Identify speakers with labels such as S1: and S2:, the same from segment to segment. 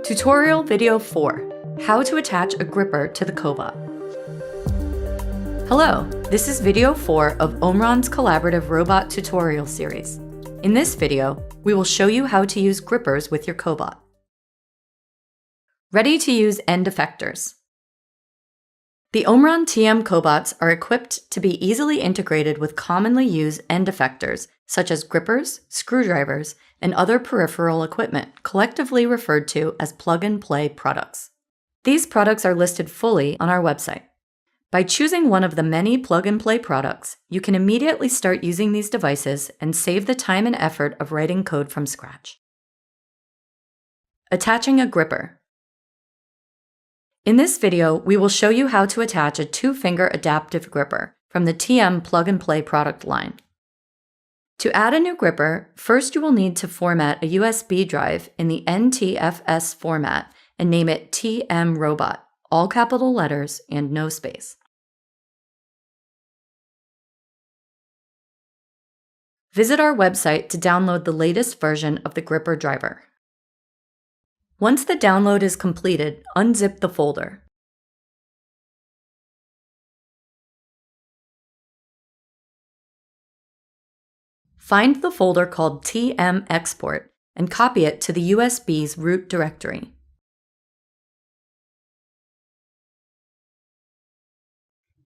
S1: Tutorial Video 4, How to Attach a Gripper to the Cobot. Hello, this is Video 4 of Omron's collaborative robot tutorial series. In this video, we will show you how to use grippers with your Cobot. Ready to use end effectors. The Omron TM cobots are equipped to be easily integrated with commonly used end effectors such as grippers, screwdrivers, and other peripheral equipment, collectively referred to as plug-and-play products. These products are listed fully on our website. By choosing one of the many plug-and-play products, you can immediately start using these devices and save the time and effort of writing code from scratch. Attaching a gripper. In this video, we will show you how to attach a 2-finger adaptive gripper from the TM plug-and-play product line. To add a new gripper, first you will need to format a USB drive in the NTFS format and name it TM Robot, all capital letters and no space. Visit our website to download the latest version of the gripper driver. Once the download is completed, unzip the folder. Find the folder called TM Export and copy it to the USB's root directory.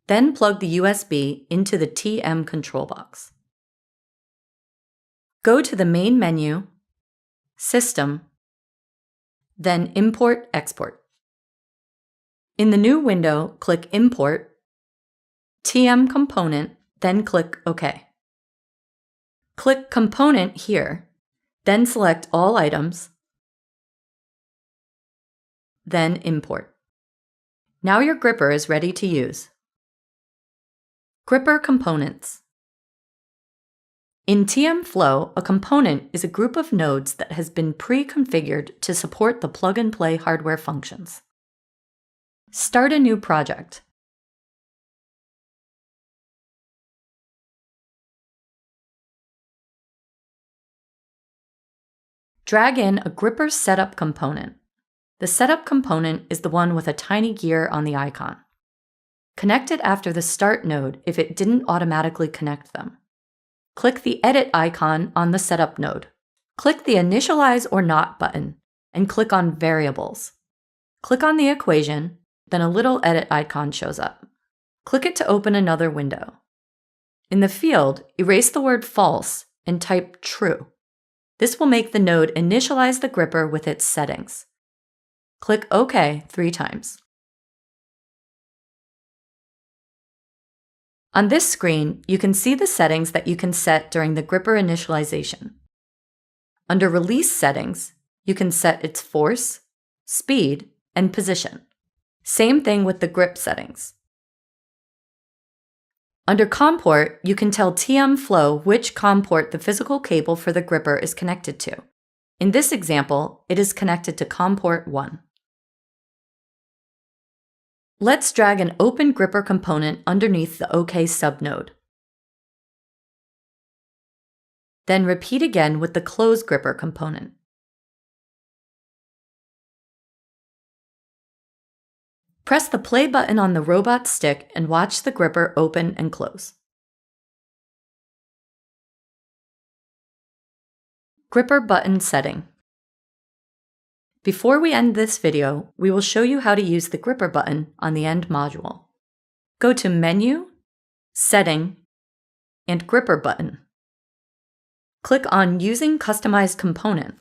S1: Then plug the USB into the TM control box. Go to the main menu, System, then Import Export. In the new window, click Import, TM Component, then click OK. Click Component here, then select All Items, then Import. Now your gripper is ready to use. Gripper components. In TM Flow, a component is a group of nodes that has been pre-configured to support the plug-and-play hardware functions. Start a new project. Drag in a gripper setup component. The setup component is the one with a tiny gear on the icon. Connect it after the start node if it didn't automatically connect them. Click the edit icon on the setup node. Click the initialize or not button and click on variables. Click on the equation, then a little edit icon shows up. Click it to open another window. In the field, erase the word false and type true. This will make the node initialize the gripper with its settings. Click OK 3 times. On this screen, you can see the settings that you can set during the gripper initialization. Under Release Settings, you can set its force, speed, and position. Same thing with the grip settings. Under COM port, you can tell TM Flow which COM port the physical cable for the gripper is connected to. In this example, it is connected to COM port 1. Let's drag an open gripper component underneath the OK subnode. Then repeat again with the close gripper component. Press the play button on the robot stick and watch the gripper open and close. Gripper button setting. Before we end this video, we will show you how to use the gripper button on the end module. Go to Menu, Setting, and Gripper button. Click on Using Customized Component.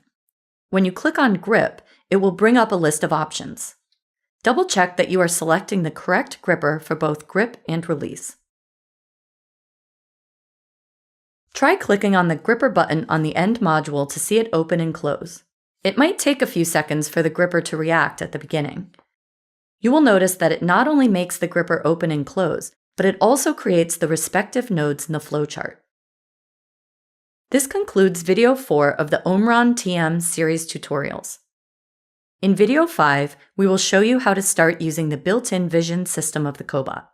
S1: When you click on Grip, it will bring up a list of options. Double-check that you are selecting the correct gripper for both grip and release. Try clicking on the gripper button on the end module to see it open and close. It might take a few seconds for the gripper to react at the beginning. You will notice that it not only makes the gripper open and close, but it also creates the respective nodes in the flowchart. This concludes Video 4 of the Omron TM series tutorials. In Video 5, we will show you how to start using the built-in vision system of the Cobot.